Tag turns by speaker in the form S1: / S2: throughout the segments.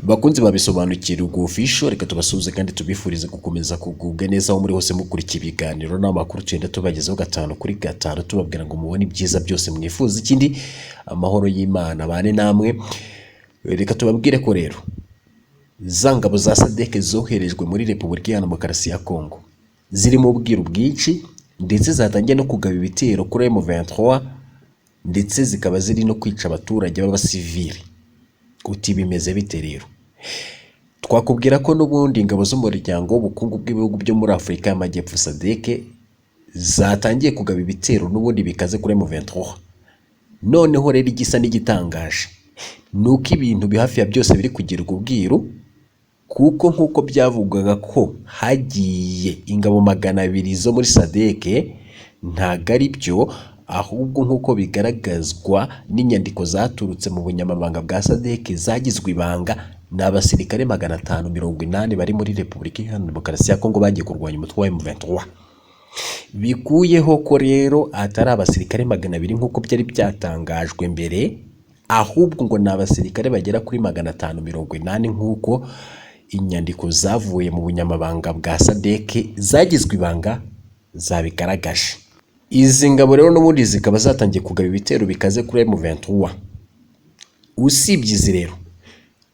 S1: Bakunzi babisobanukirweofficial, reka tubasuhuze kandi tubifurize gukomeza kugubwa neza aho muri hose mukurikira ibiganiro n'amakuru tugenda tubagezaho gatanu kuri gatanu tubabwira ngo mubone ibyiza byose mwifuza. Ikindi amahoro y'Imana bane namwe. Reka tubabwire ko rero za ngabo za Sadc zoherejwe muri Repubulika ya Demokarasi ya Congo ziri mu bwiru bwinshi, ndetse zatangiye no kugaba ibitero kuri M23, ndetse zikaba ziri no kwica abaturage b'abasivile. Uti bimeze bite rero? Twakubwira ko n'ubundi ingabo z'umuryango w'ubukungu bw'ibihugu byo muri Afurika y'Amajyepfo Sadc zatangiye kugaba ibitero n'ubundi bikaze kuri M23. Noneho rero igisa n'igitangaje nuko ibintu bihafi ya byose biri kugirwa ubwiru, kuko nkuko byavugwaga ko hagiye ingabo 200 zo muri Sadc, ntago ari byo, ahubwo nkuko bigaragazwa n'inyandiko zaturutse mu bunyamabanga bwa Sadc zagizwe ibanga n'abasirikare 580 bari muri Repubulika ya Demokarasi ya Congo bagiye kurwanya umutwe wa M23. Bikuyeho ko rero atari abasirikare 200 nkuko byari byatangajwe mbere, ahubwo ngo n'abasirikare bagera kuri 580 nkuko inyandiko zavuye mu bunyamabanga bwa Sadc zagizwe ibanga zabigaragaje. Izi ngabo rero n'ubundi zikaba zatangiye kugaba ibitero bikaze kuri M23. Usibye izi rero,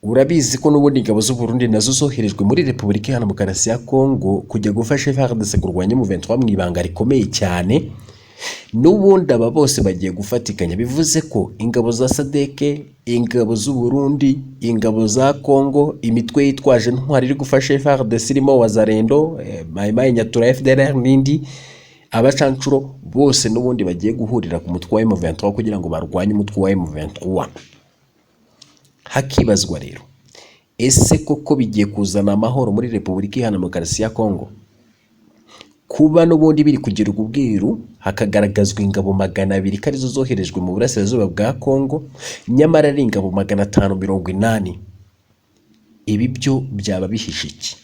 S1: urabizi ko n'ubundi ingabo z'u Burundi nazo zoherejwe muri Repubulika ya Demokarasi ya Congo kujya gufasha FARDC kurwanya M23 mu ibanga rikomeye cyane. N'ubundi aba bose bagiye gufatikanya, bivuze ko ingabo za Sadc, ingabo z'u Burundi, ingabo za Congo, imitwe yitwaje ntwari iri gufasha FARDC irimo Wazalendo, Maimai Nyatura, FDLR n'indi, abacancuro bose n'ubundi bagiye guhurira ku mutwe wa M23 kugira ngo barwanye umutwe wa M23. Hakibazwa rero, ese koko bigiye kuzana amahoro muri Repubulika ya Demokarasi ya Congo? Kuba n'ubundi biri kugira ubwiru, hakagaragazwa ingabo 200 karizo zoherejwe mu burasirazuba bwa Congo, nyamara ari ingabo 580. Ibi byo byaba bihishe iki?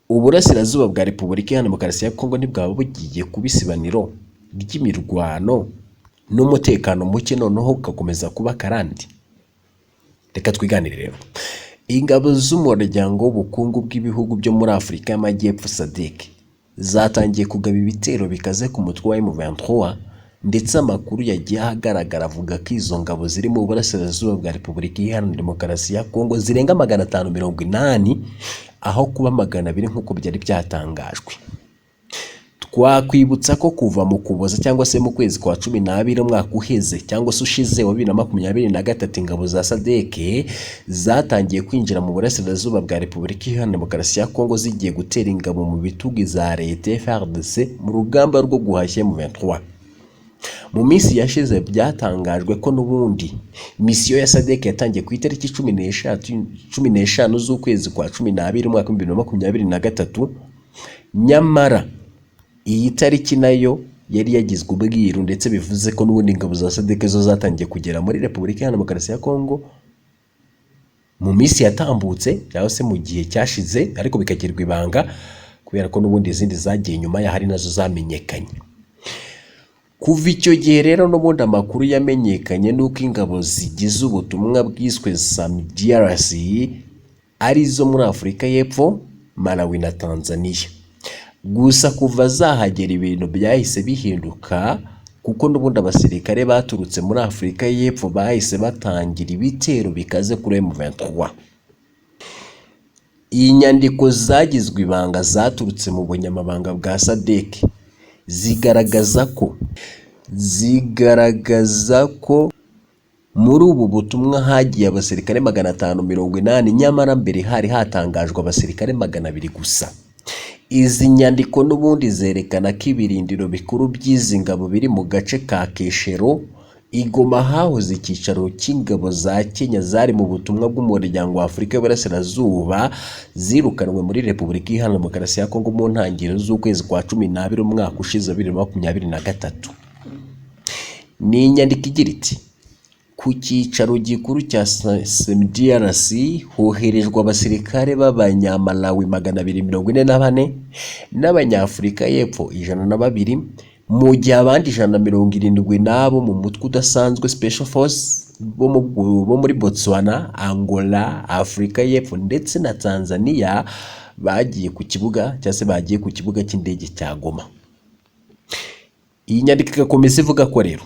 S1: Uburasirazuba bwa Repubulika ya Demokarasi ya Congo ntibwaba bugiye kubisibaniro ry'imirwano n'umutekano muke, noneho ukakomeza kuba karandi? Reka twiganire rero. Ingabo z'umuryango w'ubukungu bw'ibihugu byo muri Afurika y'Amajyepfo Sadc zatangiye kugaba ibitero bikaze ku mutwe wa M23, ndetse amakuru yagiye ahagaragara avuga ko izo ngabo ziri mu burasirazuba bwa Repubulika ya Demokarasi ya Congo zirenga 580, aho kuba 200 nkuko byari byatangajwe. Twakwibutsa ko kuva mu Kuboza cyangwa se mu kwezi kwa 12 umwaka uheze cyangwa se ushize wa 2023, ingabo za Sadc zatangiye kwinjira mu burasirazuba bwa Repubulika ya Demokarasi ya Congo zigiye gutera ingabo mu bitugu za leta FARDC mu rugamba rwo guhashya M23. Mu minsi yashize byatangajwe ko n'ubundi misiyo ya Sadc yatangiye ku itariki 15 z'ukwezi kwa 12 umwaka 2023, nyamara iyi tariki nayo yari yagizwe ubwiru, ndetse bivuze ko n'ubundi ingabo za Sadc zo zatangiye kugera muri Repubulika ya Demokarasi ya Congo mu minsi yatambutse cyangwa se mu gihe cyashize, ariko bikagirwa ibanga kubera ko n'ubundi izindi zagiye nyuma ya hari nazo zamenyekanye. Kuva icyo gihe rero n'ubundi amakuru yamenyekanye nuko ingabo zigize ubutumwa bwiswe SAMDRC arizo muri Afurika y'Epfo, Malawi na Tanzania. Gusa kuva zahagera ibintu byahise bihinduka, kuko n'ubundi abasirikare baturutse muri Afurika y'Epfo bahise batangira ibitero bikaze kuri M23. Iyi nyandiko zagizwe ibanga zaturutse mu bunyamabanga bwa Sadc zigaragaza ko muri ubu butumwa hagiye abasirikare 580, nyamara mbere hari hatangajwe abasirikare 200 gusa. Izi nyandiko n'ubundi zerekana ko ibirindiro bikuru by'izi ngabo biri mu gace ka Keshero, Igoma, hahoze icyicaro cy'ingabo za Kenya zari mu butumwa bw'umuryango wa Afurika y'Uburasirazuba, zirukanwe muri Repubulika ya Demokarasi ya Congo mu ntangiriro z'ukwezi kwa 12 umwaka ushize 2023. Ni inyandiko igira iti: ku cyicaro gikuru cya SAMDRC hoherejwe abasirikare b'abanyamalawi 244 n'abanyafurika y'Epfo 102, mu gihe abandi 170 nabo mu mutwe udasanzwe Special Force bo muri Botswana, Angola, Afurika y'Epfo ndetse na Tanzania bagiye ku kibuga cyangwa se bagiye ku kibuga cy'indege cya Goma. Iyi nyandiko igakomeza ivuga ko rero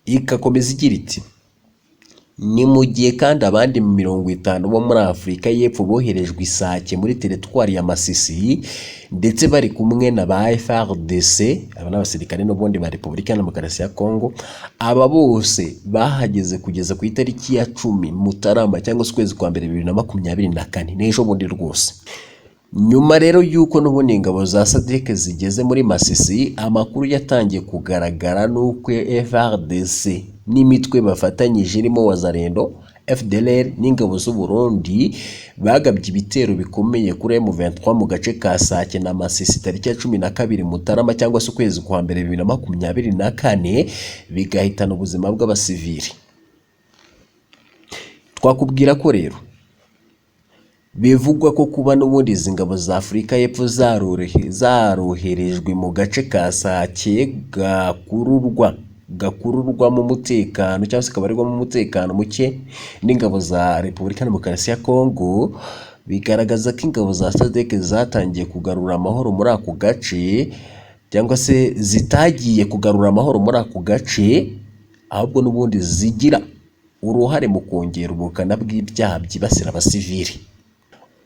S1: ikakomeza igira iti ni mu gihe kandi abandi 50 bo muri Afurika y'Epfo boherejwe Sadc muri teritwari ya Masisi ndetse bari kumwe na ba FARDC, aba n'abasirikare n'ubundi ba Repubulika ya Demokarasi ya Congo. Aba bose bahageze kugeza ku itariki ya 10 Mutarama cyangwa se ukwezi kwa mbere 2024, n'ejo bundi rwose. Nyuma rero yuko n'ubundi ingabo za Sadc zigeze muri Masisi, amakuru yatangiye kugaragara nuko FARDC n'imitwe bafatanyije irimo Wazalendo, FDLR n'ingabo z'u Burundi bagabye ibitero bikomeye kuri M23 mu gace ka Sadc na Masisi tariki ya 12 Mutarama cyangwa se ukwezi kwa mbere 2024, bigahitana ubuzima bw'abasivili. Twakubwira ko rero bivugwa ko kuba n'ubundi izi ngabo za Afurika y'Epfo zaroherejwe mu gace ka Sadc gakururwa mu mutekano cyangwa se kabarirwa mu mutekano muke n'ingabo za Repubulika ya Demokarasi ya Congo, bigaragaza ko ingabo za Sadc zatangiye kugarura amahoro muri ako gace, cyangwa se zitagiye kugarura amahoro muri ako gace, ahubwo n'ubundi zigira uruhare mu kongera ubukana bw'ibyaha byibasira abasivili.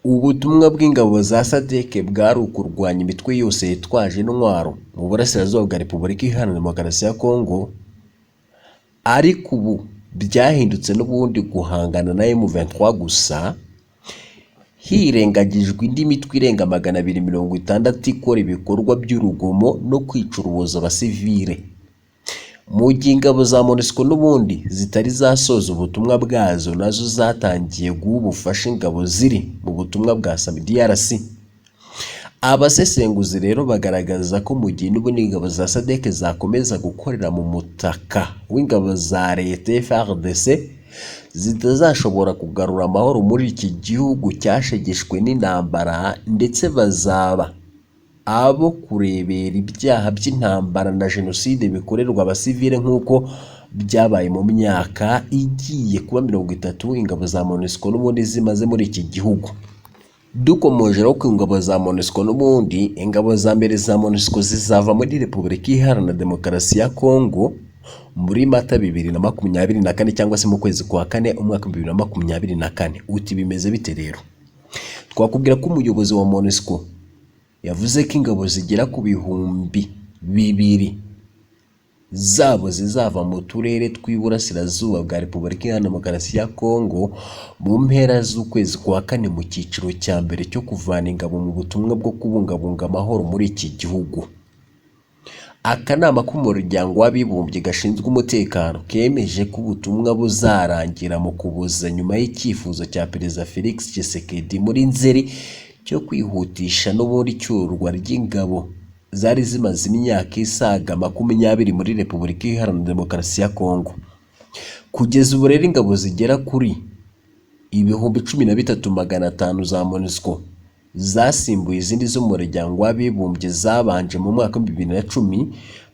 S1: Ubutumwa bw'ingabo za Sadc bwari ukurwanya imitwe yose yitwaje intwaro mu burasirazuba bwa Repubulika Iharanira Demokarasi ya Congo, ariko ubu byahindutse n'ubundi guhangana na M23 gusa, hirengagijwe indi mitwe irenga 260 ikora ibikorwa by'urugomo no kwica urubozo abasivile. Mu gihe ingabo za MONUSCO n'ubundi zitari zasoza ubutumwa bwazo, nazo zatangiye guha ubufasha ingabo ziri mu butumwa bwa DRC. Abasesenguzi rero bagaragaza ko mu gihe n'ubundi ingabo za Sadc zakomeza gukorera mu mutaka w'ingabo za leta FARDC, zitazashobora kugarura amahoro muri iki gihugu cyashegeshwe n'intambara, ndetse bazaba abo kurebera ibyaha by'intambara na jenoside bikorerwa abasivile nk'uko byabaye mu myaka igiye kuba 30 ingabo za MONUSCO n'ubundi zimaze muri iki gihugu. Dukomojeraho ko ingabo za MONUSCO n'ubundi ingabo za mbere za MONUSCO zizava muri Repubulika Iharanira Demokarasi ya Congo muri Mata 2024 cyangwa se mu kwezi kwa 4 umwaka 2024. Uti bimeze bite rero? Twakubwira ko umuyobozi wa MONUSCO yavuze ko ingabo zigera ku 200,000 zabo zizava mu turere tw'iburasirazuba bwa Repubulika ya Demokarasi ya Congo mu mpera z'ukwezi kwa 4 mu cyiciro cya mbere cyo kuvana ingabo mu butumwa bwo kubungabunga amahoro muri iki gihugu. Akanama k'umuryango w'abibumbye gashinzwe umutekano kemeje ko ubutumwa buzarangira mu kubuza nyuma y'icyifuzo cya Perezida Felix Tshisekedi muri Nzeri cyo kwihutisha n'ubundi cyurwa ry'ingabo zari zimaze imyaka isaga 20 muri Repubulika Iharanira Demokarasi ya Congo. Kugeza ubu rero ingabo zigera kuri 13,500 za MONUSCO zasimbuye izindi z'umuryango w'abibumbye zabanje mu mwaka 2010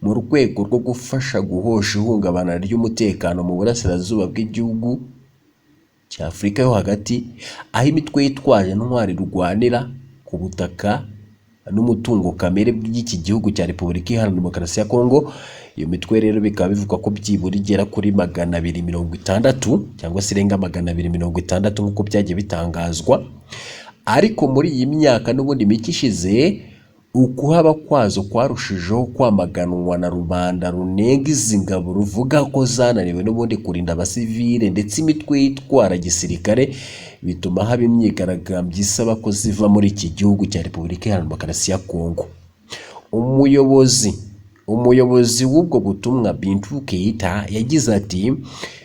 S1: mu rwego rwo gufasha guhosha ihungabana ry'umutekano mu burasirazuba bw'igihugu cya Afurika yo hagati, aho imitwe yitwaje intwari rwanira ku butaka n'umutungo kamere by'iki gihugu cya Repubulika Iharanira Demokarasi ya Congo. Iyo mitwe rero bikaba bivuga ko byibura igera kuri 260 cyangwa se irenga 260 nk'uko byagiye bitangazwa. Ariko muri iyi myaka n'ubundi mike ishize, ukuhaba kwazo kwarushijeho kwamaganwa na rubanda runenga izi ngabo, ruvuga ko zananiwe n'ubundi kurinda abasivile ndetse imitwe yitwara gisirikare, bituma haba imyigaragambyo isaba ko ziva muri iki gihugu cya Repubulika Iharanira Demokarasi ya Congo. Umuyobozi w'ubwo butumwa Bintu Keita yagize ati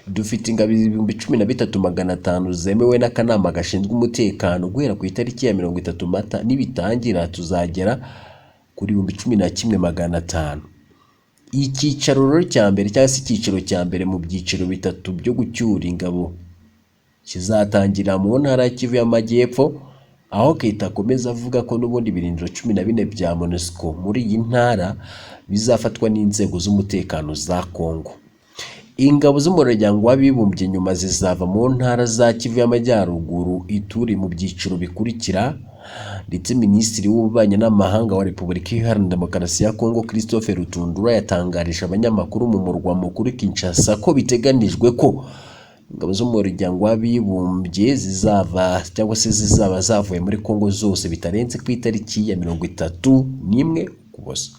S1: dufite ingabo 13,500 zemewe n'akanama gashinzwe umutekano guhera ku itariki ya 30 Mata, nibitangira tuzagera kuri 11,500. Icyicaro cya mbere cyangwa se icyiciro cya mbere mu byiciro bitatu byo gucyura ingabo kizatangira mu ntara ya Kivu y'Amajyepfo, aho Keita akomeza avuga ko n'ubundi birindiro 14 bya MONUSCO muri iyi ntara bizafatwa n'inzego z'umutekano za Congo. ingabo z'umuryango w'abibumbye nyuma zizava mu ntara za Kivu y'Amajyaruguru, Ituri mu byiciro bikurikira, ndetse Minisitiri w'Ububanyi n'Amahanga wa Repubulika Iharanira Demokarasi ya Congo Christophe Rutundura yatangarije abanyamakuru mu murwa mukuru Kinshasa ko biteganijwe ko ingabo z'umuryango w'abibumbye zizaba cyangwa se zizaba zavuye muri Congo zose bitarenze ku itariki ya 31 Ukuboza.